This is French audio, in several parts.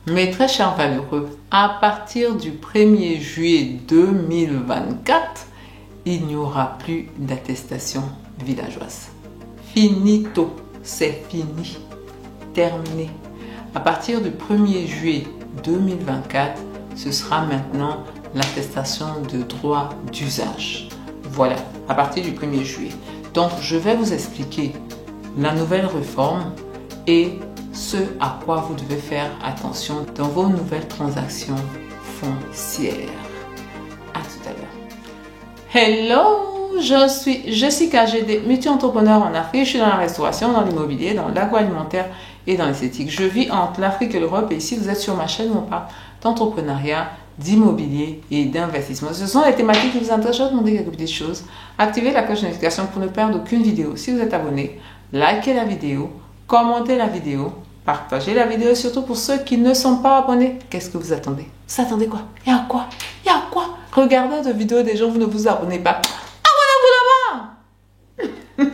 Mes très chers valeureux, à partir du 1er juillet 2024, il n'y aura plus d'attestation villageoise. Finito, c'est fini, terminé. À partir du 1er juillet 2024, ce sera maintenant l'attestation de droit d'usage. Voilà, à partir du 1er juillet. Donc, je vais vous expliquer la nouvelle réforme et ce à quoi vous devez faire attention dans vos nouvelles transactions foncières. À tout à l'heure. Hello, je suis Jessica GD, multi-entrepreneur en Afrique. Je suis dans la restauration, dans l'immobilier, dans l'agroalimentaire et dans l'esthétique. Je vis entre l'Afrique et l'Europe et ici vous êtes sur ma chaîne où on parle d'entrepreneuriat, d'immobilier et d'investissement. Ce sont les thématiques qui vous intéressent. Je vais vous demander quelques petites choses. Activez la cloche de notification pour ne perdre aucune vidéo. Si vous êtes abonné, likez la vidéo, commentez la vidéo, partagez la vidéo, surtout pour ceux qui ne sont pas abonnés. Qu'est-ce que vous attendez? Vous attendez quoi? Il y a quoi? Il y a quoi? Regardez de vidéos des gens, vous ne vous abonnez pas. Abonnez-vous là-bas!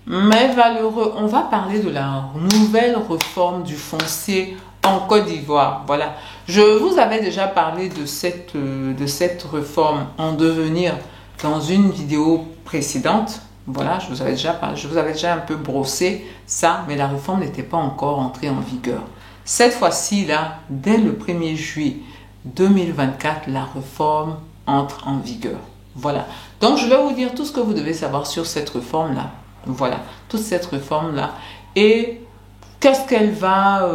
Mes valeureux, on va parler de la nouvelle réforme du foncier en Côte d'Ivoire. Voilà. Je vous avais déjà parlé de cette réforme en devenir dans une vidéo précédente. Voilà, je vous avais déjà parlé, je vous avais déjà un peu brossé ça, mais la réforme n'était pas encore entrée en vigueur. Cette fois-ci, là, dès le 1er juillet 2024, la réforme entre en vigueur. Voilà. Donc, je vais vous dire tout ce que vous devez savoir sur cette réforme-là. Voilà, toute cette réforme-là. Et qu'est-ce qu'elle va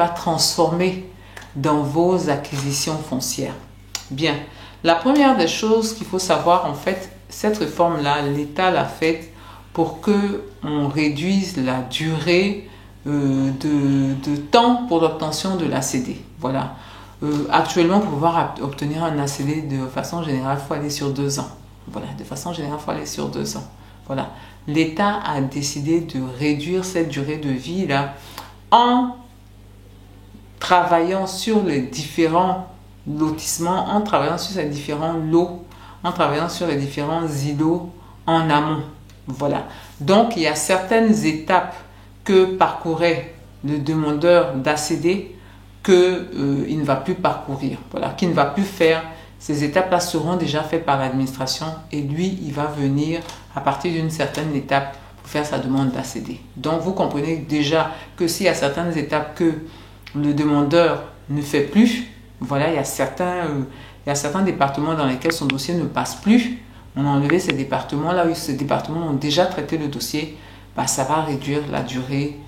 transformer dans vos acquisitions foncières? Bien, la première des choses qu'il faut savoir, en fait, cette réforme-là, l'État l'a faite pour que on réduise la durée de temps pour l'obtention de l'ACD. Voilà. Actuellement, pour pouvoir obtenir un ACD de façon générale, il faut aller sur 2 ans. Voilà, de façon générale, il faut aller sur 2 ans. Voilà. L'État a décidé de réduire cette durée de vie-là en travaillant sur les différents lotissements, en travaillant sur ces différents lots, en travaillant sur les différents îlots en amont. Voilà. Donc, il y a certaines étapes que parcourait le demandeur d'ACD qu'il ne va plus parcourir. Voilà, qu'il ne va plus faire. Ces étapes-là seront déjà faites par l'administration et lui, il va venir à partir d'une certaine étape pour faire sa demande d'ACD. Donc, vous comprenez déjà que s'il y a certaines étapes que le demandeur ne fait plus, voilà, il y a certains départements dans lesquels son dossier ne passe plus. On a enlevé ces départements-là où ces départements ont déjà traité le dossier. Bah, ça va réduire la durée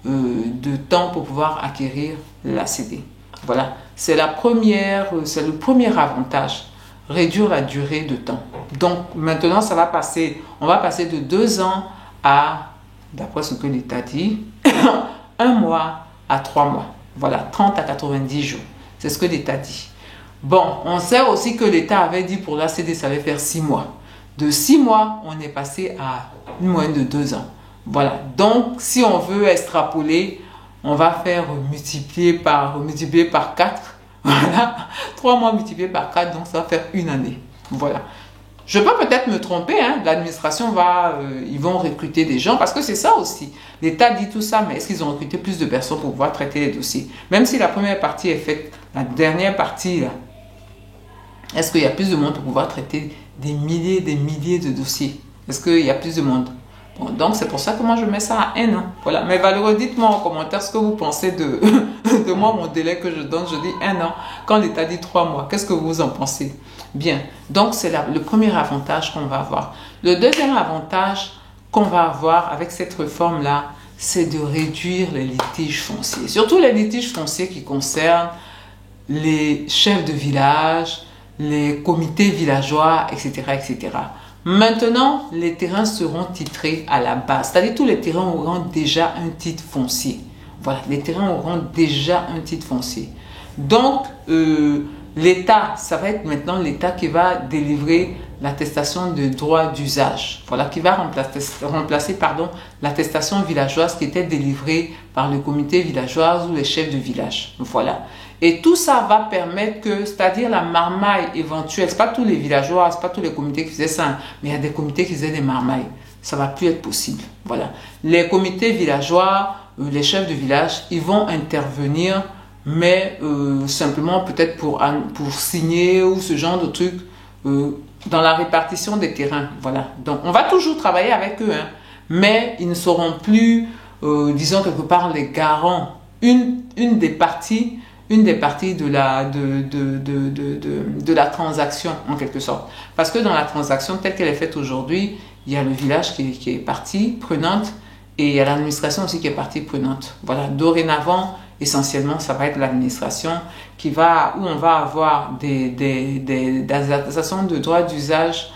de temps pour pouvoir acquérir l'ACD. Voilà, c'est le premier avantage, réduire la durée de temps. Donc maintenant, on va passer de 2 ans à, d'après ce que l'État dit, 1 mois à 3 mois. Voilà, 30 à 90 jours. C'est ce que l'État dit. Bon, on sait aussi que l'État avait dit pour l'ACD, ça allait faire 6 mois. De 6 mois, on est passé à une moyenne de 2 ans. Voilà, donc si on veut extrapoler, on va faire multiplier par 4. Voilà, 3 mois multipliés par 4, donc ça va faire 1 année. Voilà. Je peux peut-être me tromper, hein. L'administration ils vont recruter des gens, parce que c'est ça aussi. L'État dit tout ça, mais est-ce qu'ils ont recruté plus de personnes pour pouvoir traiter les dossiers? Même si la première partie est faite, la dernière partie, est-ce qu'il y a plus de monde pour pouvoir traiter des milliers de dossiers? Est-ce qu'il y a plus de monde? Bon, donc c'est pour ça que moi je mets ça à 1 an. Voilà. Mais valeureux, dites-moi en commentaire ce que vous pensez de moi, mon délai que je donne. Je dis 1 an. Quand l'État dit 3 mois, qu'est-ce que vous en pensez? Bien. Donc c'est le premier avantage qu'on va avoir. Le deuxième avantage qu'on va avoir avec cette réforme-là, c'est de réduire les litiges fonciers. Surtout les litiges fonciers qui concernent les chefs de village, les comités villageois, etc., etc. Maintenant, les terrains seront titrés à la base. C'est-à-dire tous les terrains auront déjà un titre foncier. Voilà, les terrains auront déjà un titre foncier. Donc, l'État, ça va être maintenant l'État qui va délivrer l'attestation de droit d'usage. Voilà, qui va remplacer l'attestation villageoise qui était délivrée par le comité villageois ou les chefs de village. Voilà. Et tout ça va permettre que, c'est-à-dire la marmaille éventuelle, ce n'est pas tous les villageois, ce n'est pas tous les comités qui faisaient ça, mais il y a des comités qui faisaient des marmailles. ça va plus être possible. Voilà. Les comités villageois, les chefs de village, ils vont intervenir, mais simplement peut-être pour signer ou ce genre de truc dans la répartition des terrains. Voilà. Donc, on va toujours travailler avec eux, hein, mais ils ne seront plus, disons quelque part, les garants. Une des parties de la transaction, en quelque sorte. Parce que dans la transaction telle qu'elle est faite aujourd'hui, il y a le village qui est partie prenante et il y a l'administration aussi qui est partie prenante. Voilà, dorénavant, essentiellement, ça va être l'administration où on va avoir des attestations de droits d'usage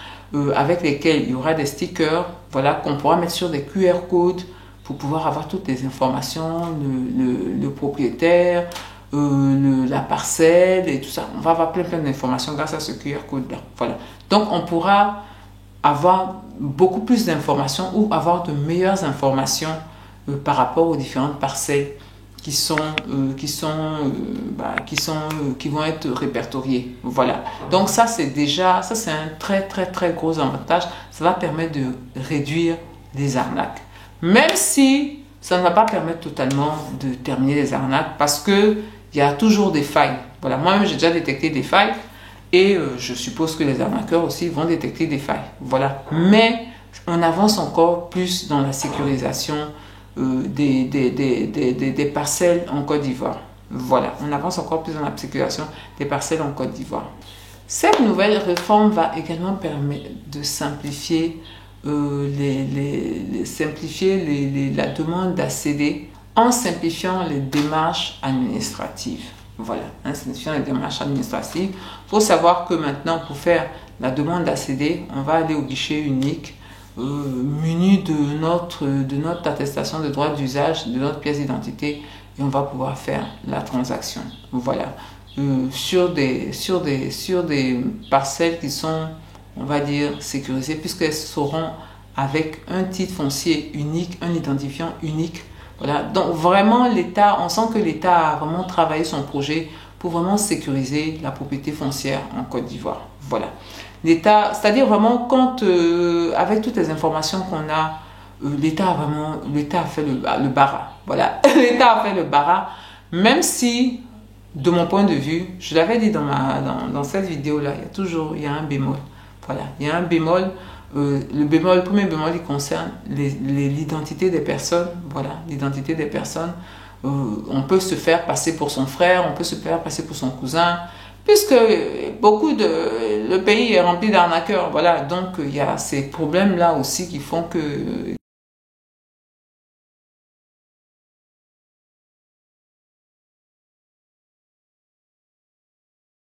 avec lesquelles il y aura des stickers, voilà, qu'on pourra mettre sur des QR codes pour pouvoir avoir toutes les informations, le propriétaire, la parcelle et tout ça. On va avoir plein d'informations grâce à ce QR code-là. Voilà. Donc, on pourra avoir beaucoup plus d'informations ou avoir de meilleures informations par rapport aux différentes parcelles qui vont être répertoriées. Voilà. Donc, ça, c'est un très gros avantage. Ça va permettre de réduire les arnaques. Même si ça ne va pas permettre totalement de terminer les arnaques parce que il y a toujours des failles. Voilà, moi-même, j'ai déjà détecté des failles et je suppose que les arnaqueurs aussi vont détecter des failles. Voilà. Mais on avance encore plus dans la sécurisation des parcelles en Côte d'Ivoire. Voilà, on avance encore plus dans la sécurisation des parcelles en Côte d'Ivoire. Cette nouvelle réforme va également permettre de simplifier la demande d'accéder en simplifiant les démarches administratives. Voilà, en simplifiant les démarches administratives. Il faut savoir que maintenant, pour faire la demande d'accéder, on va aller au guichet unique, muni de notre attestation de droit d'usage, de notre pièce d'identité, et on va pouvoir faire la transaction. Voilà, sur des parcelles qui sont, on va dire, sécurisées, puisqu'elles seront avec un titre foncier unique, un identifiant unique. Voilà. Donc vraiment, on sent que l'État a vraiment travaillé son projet pour vraiment sécuriser la propriété foncière en Côte d'Ivoire. Voilà. L'État, c'est-à-dire vraiment quand, avec toutes les informations qu'on a, l'État a fait le bara. Voilà. L'État a fait le bara, même si, de mon point de vue, je l'avais dit dans cette vidéo-là, il y a un bémol. Voilà. Il y a un bémol. Le premier bémol, il concerne l'identité des personnes. Voilà, l'identité des personnes. On peut se faire passer pour son frère, on peut se faire passer pour son cousin, puisque le pays est rempli d'arnaqueurs. Voilà, donc il y a ces problèmes-là aussi qui font que